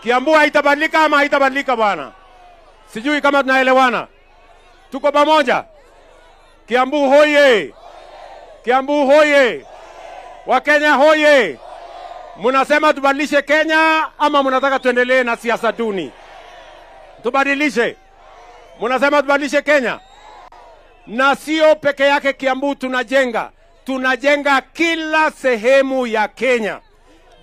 Kiambu haitabadilika ama haitabadilika bwana? Sijui kama tunaelewana. Tuko pamoja? Kiambu hoye! Kiambu hoye! Wakenya hoye! Munasema tubadilishe Kenya ama munataka tuendelee na siasa duni? Tubadilishe. Munasema tubadilishe Kenya. Na sio peke yake Kiambu tunajenga. Tunajenga kila sehemu ya Kenya.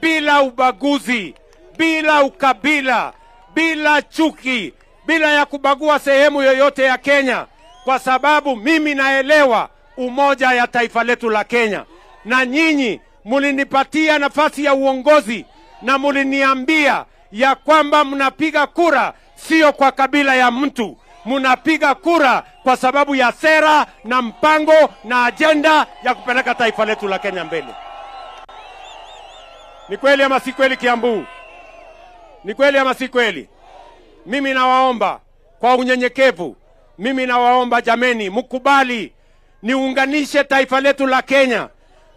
Bila ubaguzi, bila ukabila, bila chuki, bila ya kubagua sehemu yoyote ya Kenya. Kwa sababu mimi naelewa umoja ya taifa letu la Kenya. Na nyinyi mulinipatia nafasi ya uongozi na muliniambia ya kwamba mnapiga kura sio kwa kabila ya mtu. Mnapiga kura kwa sababu ya sera na mpango na ajenda ya kupeleka taifa letu la Kenya mbele. Ni kweli ama si kweli Kiambu? Ni kweli ama si kweli? Mimi nawaomba kwa unyenyekevu, mimi nawaomba jameni, mkubali niunganishe taifa letu la Kenya.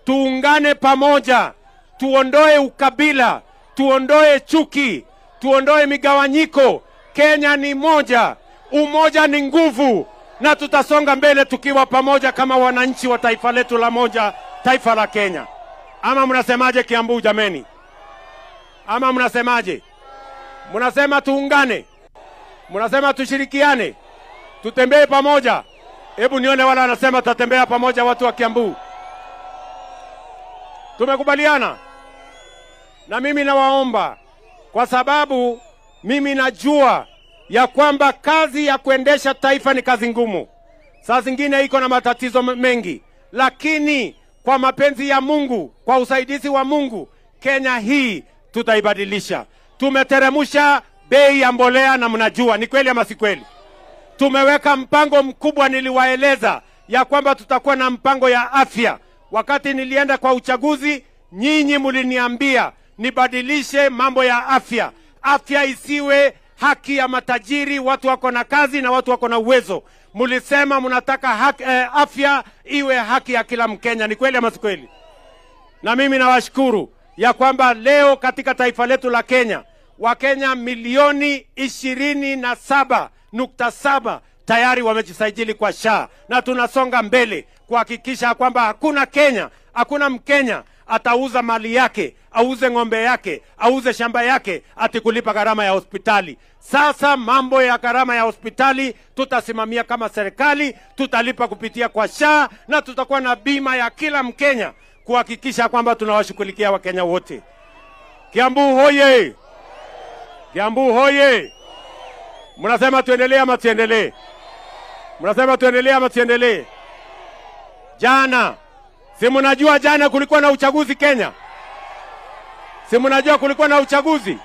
Tuungane pamoja, tuondoe ukabila, tuondoe chuki, tuondoe migawanyiko. Kenya ni moja, umoja ni nguvu, na tutasonga mbele tukiwa pamoja kama wananchi wa taifa letu la moja, taifa la Kenya. Ama mnasemaje Kiambu jameni? Ama mnasemaje? Mnasema tuungane? Mnasema tushirikiane? Tutembee pamoja? Hebu nione wala wanasema tutatembea pamoja watu wa Kiambu. Tumekubaliana? Na mimi nawaomba, kwa sababu mimi najua ya kwamba kazi ya kuendesha taifa ni kazi ngumu. Saa zingine iko na matatizo mengi, lakini kwa mapenzi ya Mungu, kwa usaidizi wa Mungu, Kenya hii tutaibadilisha. Tumeteremusha bei ya mbolea na mnajua, ni kweli ama si kweli? Tumeweka mpango mkubwa, niliwaeleza ya kwamba tutakuwa na mpango ya afya. Wakati nilienda kwa uchaguzi, nyinyi muliniambia nibadilishe mambo ya afya. Afya isiwe haki ya matajiri, watu wako na kazi na watu wako na uwezo. Mulisema mnataka afya iwe haki ya kila Mkenya. Ni kweli ama si kweli? Na mimi nawashukuru ya kwamba leo katika taifa letu la Kenya, Wakenya milioni 27.7 tayari wamejisajili kwa SHA, na tunasonga mbele kuhakikisha kwamba hakuna Mkenya atauza mali yake, auze ng'ombe yake, auze shamba yake ati kulipa gharama ya hospitali. Sasa mambo ya gharama ya hospitali tutasimamia kama serikali, tutalipa kupitia kwa SHA, na tutakuwa na bima ya kila Mkenya kuhakikisha kwamba tunawashughulikia Wakenya wote. Kiambu hoye! Kiambu hoye! Mnasema tuendelee ama tuendelee? Mnasema tuendelee ama tuendelee? Jana, si mnajua jana kulikuwa na uchaguzi Kenya? Si mnajua kulikuwa na uchaguzi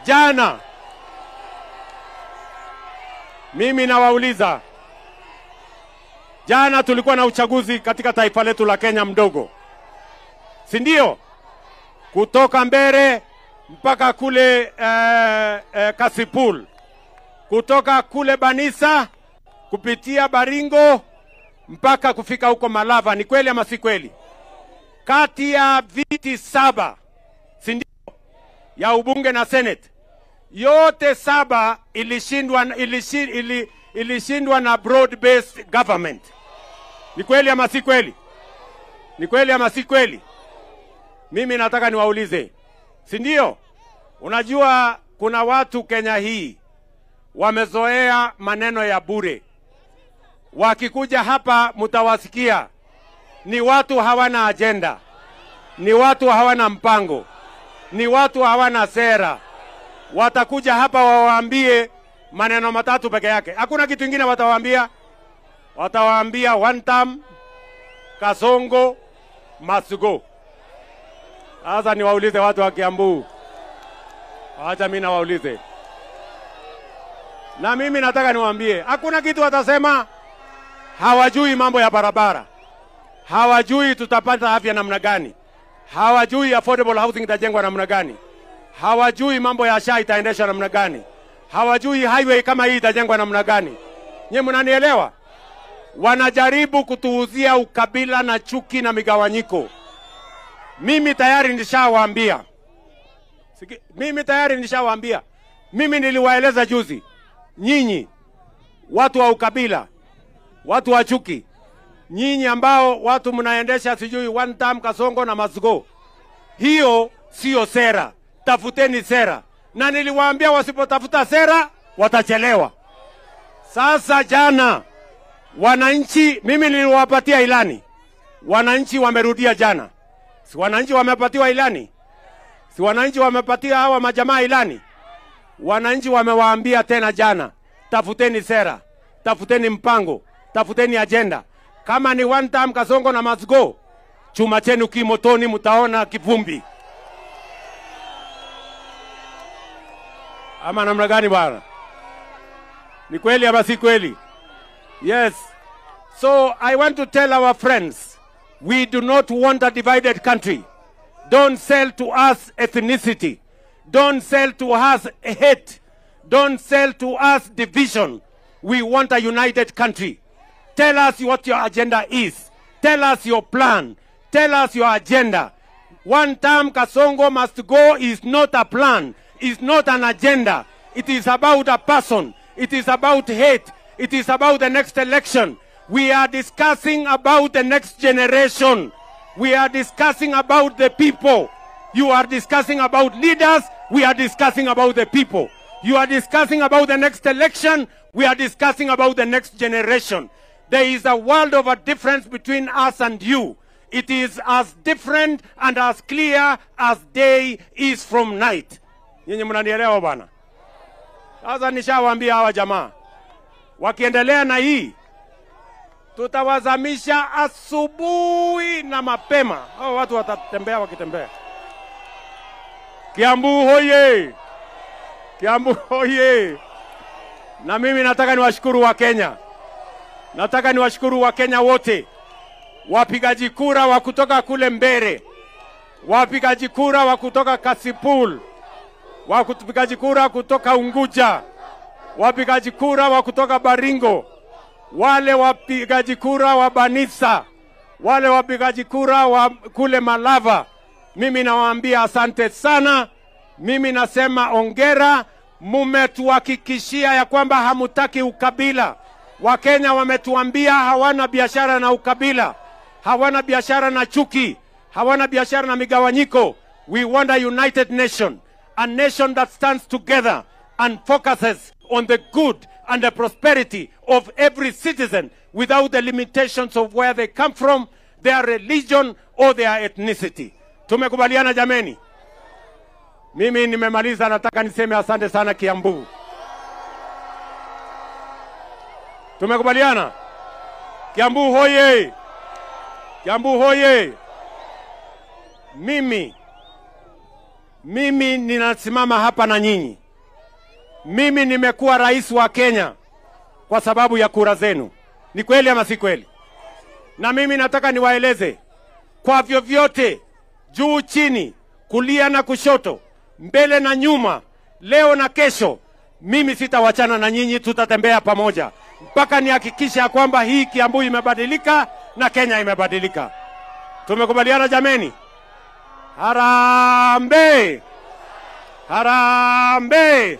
jana? Mimi nawauliza, jana tulikuwa na uchaguzi katika taifa letu la Kenya mdogo, si ndio? Kutoka Mbere mpaka kule Kasipul, kutoka kule Banisa kupitia Baringo mpaka kufika huko Malava. Ni kweli ama si kweli? Kati ya viti 7, si ndio, ya ubunge na senate, yote 7 ilishindwa na broad based government. Ni kweli ama si kweli? Ni kweli ama si kweli? Mimi nataka niwaulize, si ndio? Unajua kuna watu Kenya hii wamezoea maneno ya bure. Wakikuja hapa mtawasikia ni watu hawana agenda, ni watu hawana mpango, ni watu hawana sera. Watakuja hapa wawaambie maneno matatu peke yake, hakuna kitu kingine watawaambia. Watawaambia one term, Kasongo, must go. Sasa niwaulize watu wa Kiambu, acha mimi nawaulize, na mimi nataka niwaambie, hakuna kitu watasema. Hawajui mambo ya barabara, hawajui tutapata afya namna gani, hawajui affordable housing itajengwa namna gani, hawajui mambo ya SHA itaendeshwa namna gani, hawajui highway kama hii itajengwa namna gani. Nyinyi mnanielewa? Wanajaribu kutuuzia ukabila na chuki na migawanyiko. Mimi tayari nishawaambia Mimi tayari nishawaambia. Mimi niliwaeleza juzi. Nyinyi watu wa ukabila, watu wa chuki, nyinyi ambao watu mnaendesha sijui one term Kasongo na Masgo. Hiyo sio sera. Tafuteni sera. Na niliwaambia wasipotafuta sera watachelewa. Sasa jana wananchi, mimi niliwapatia ilani. Wananchi wamerudia jana. Si wananchi wamepatiwa ilani? Si wananchi wamepatia hawa majamaa ilani? Wananchi wamewaambia tena jana, tafuteni sera, tafuteni mpango, tafuteni agenda. Kama ni one term Kasongo na Masgo, chuma chenu kimotoni, mtaona kivumbi. Ama namna gani bwana? Ni kweli ama si kweli? Yes. So I want to tell our friends, we do not want a divided country. Don't sell to us ethnicity. Don't sell to us hate. Don't sell to us division. We want a united country. Tell us what your agenda is. Tell us your plan. Tell us your agenda. One term Kasongo must go is not a plan. It's not an agenda. It is about a person. It is about hate. It is about the next election. We are discussing about the next generation. We are discussing about the people. You are discussing about leaders. We are discussing about the people. You are discussing about the next election. We are discussing about the next generation. There is a world of a difference between us and you. It is as different and as clear as day is from night. Nyinyi mnanielewa bwana? Sasa nishawaambia hawa jamaa, wakiendelea na hii, tutawazamisha asubuhi na mapema. Hao watu watatembea wakitembea. Kiambu hoye! Kiambu hoye! Na mimi nataka niwashukuru wa Kenya. Nataka niwashukuru wa Kenya wote. Wapigaji kura wa kutoka kule Mbere. Wapigaji kura wa kutoka Kasipul. Wapigaji kura kutoka Unguja. Wapigaji kura wa kutoka Baringo. Wale wapigaji kura wa Banisa. Wale wapigaji kura wa kule Malava. Mimi nawaambia asante sana. Mimi nasema ongera. Mumetuhakikishia ya kwamba hamutaki ukabila. Wakenya wametuambia hawana biashara na ukabila. Hawana biashara na chuki. Hawana biashara na migawanyiko. We want a united nation. A nation that stands together and focuses on the good and the prosperity of every citizen without the limitations of where they come from, their religion or their ethnicity. Tumekubaliana jameni? Mimi nimemaliza, nataka niseme asante sana Kiambu. Tumekubaliana? Kiambu hoye! Kiambu hoye! Mimi ninasimama hapa na nyinyi. Mimi nimekuwa rais wa Kenya kwa sababu ya kura zenu. Ni kweli ama si kweli? Na mimi nataka niwaeleze, kwa vyovyote, juu chini, kulia na kushoto, mbele na nyuma, leo na kesho, mimi sitawachana na nyinyi, tutatembea pamoja mpaka nihakikisha kwamba hii Kiambu imebadilika na Kenya imebadilika. Tumekubaliana jameni? Harambee! Harambee!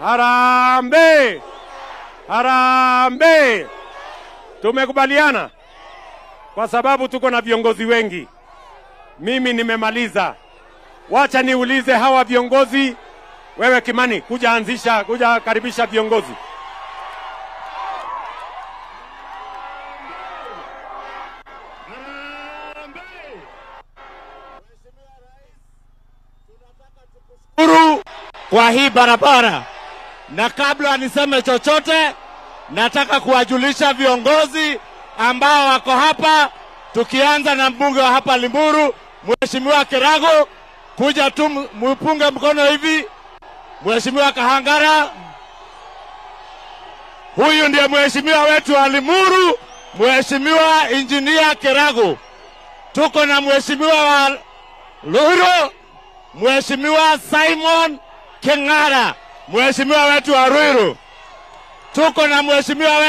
Harambee! Harambee! Tumekubaliana? Kwa sababu tuko na viongozi wengi. Mimi nimemaliza. Wacha niulize hawa viongozi. Wewe Kimani, kuja karibisha viongozi. Kwa hii barabara, na kabla niseme chochote, nataka kuwajulisha viongozi ambao wako hapa, tukianza na mbunge wa hapa Limuru, Mheshimiwa Kirago, kuja tu mupunge mkono hivi. Mheshimiwa Kahangara, huyu ndiye mheshimiwa wetu wa Limuru, Mheshimiwa Engineer Kirago. Tuko na mheshimiwa wa Ruiru, Mheshimiwa Simon Kengara, mheshimiwa wetu wa Ruiru. Tuko na mheshimiwa wetu